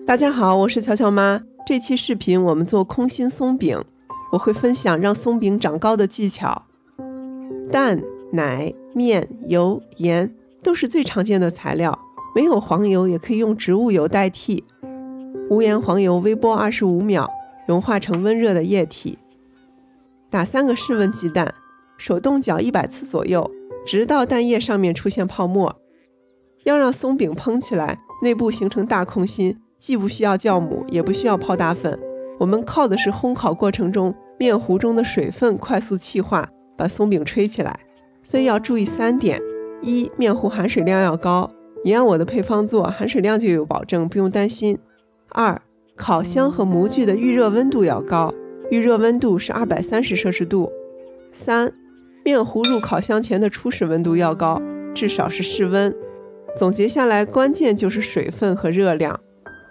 大家好，我是乔乔妈。这期视频我们做空心松饼，我会分享让松饼长高的技巧。蛋、奶、面、油、盐都是最常见的材料，没有黄油也可以用植物油代替。无盐黄油微波25秒，融化成温热的液体。打3个室温鸡蛋，手动搅100次左右，直到蛋液上面出现泡沫。要让松饼蓬起来，内部形成大空心，既不需要酵母，也不需要泡打粉，我们靠的是烘烤过程中面糊中的水分快速气化，把松饼吹起来。所以要注意3点：一、面糊含水量要高，你按我的配方做，含水量就有保证，不用担心。2、烤箱和模具的预热温度要高，预热温度是230摄氏度。3、面糊入烤箱前的初始温度要高，至少是室温。总结下来，关键就是水分和热量。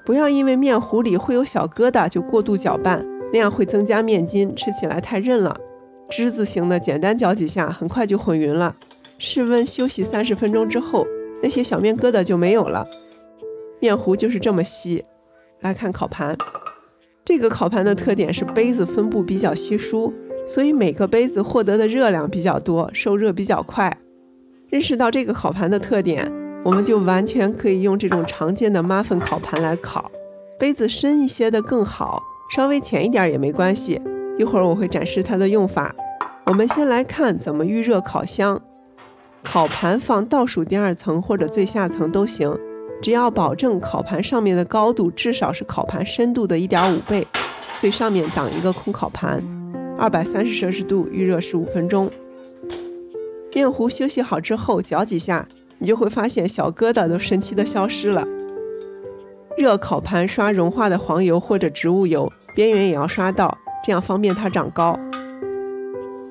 不要因为面糊里会有小疙瘩就过度搅拌，那样会增加面筋，吃起来太韧了。之字形的简单搅几下，很快就混匀了。室温休息30分钟之后，那些小面疙瘩就没有了。面糊就是这么稀。来看烤盘，这个烤盘的特点是杯子分布比较稀疏，所以每个杯子获得的热量比较多，受热比较快。认识到这个烤盘的特点，我们就完全可以用这种常见的马粉烤盘来烤。杯子深一些的更好，稍微浅一点也没关系，一会儿我会展示它的用法。我们先来看怎么预热烤箱。烤盘放倒数第2层或者最下层都行，只要保证烤盘上面的高度至少是烤盘深度的 1.5 倍，最上面挡一个空烤盘。230摄氏度预热15分钟。面糊休息好之后搅几下，你就会发现小疙瘩都神奇的消失了。热烤盘刷融化的黄油或者植物油，边缘也要刷到，这样方便它长高。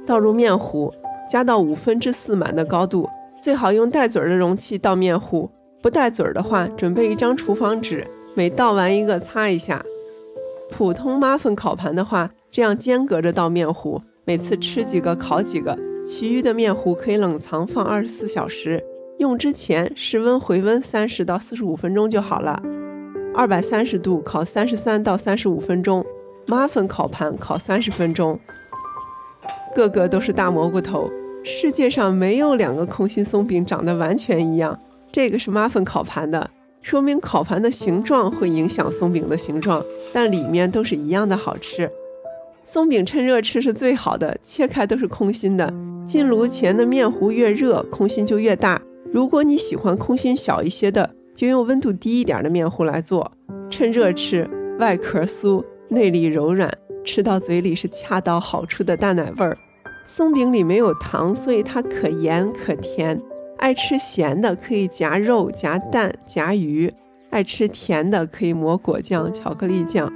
倒入面糊，加到4/5满的高度，最好用带嘴的容器倒面糊，不带嘴的话，准备一张厨房纸，每倒完一个擦一下。普通马粉烤盘的话，这样间隔着倒面糊，每次吃几个烤几个，其余的面糊可以冷藏放24小时。用之前室温回温30到45分钟就好了。230度烤33到35分钟，马粉烤盘烤30分钟。个个都是大蘑菇头，世界上没有2个空心松饼长得完全一样。这个是马粉烤盘的，说明烤盘的形状会影响松饼的形状，但里面都是一样的好吃。松饼趁热吃是最好的，切开都是空心的。进炉前的面糊越热，空心就越大。如果你喜欢空心小一些的，就用温度低一点的面糊来做。趁热吃，外壳酥，内里柔软，吃到嘴里是恰到好处的大奶味儿。松饼里没有糖，所以它可盐可甜。爱吃咸的可以夹肉、夹蛋、夹鱼；爱吃甜的可以抹果酱、巧克力酱。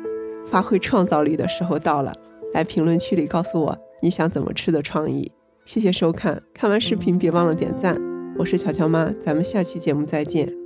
发挥创造力的时候到了，来评论区里告诉我你想怎么吃的创意。谢谢收看，看完视频别忘了点赞。我是乔乔妈，咱们下期节目再见。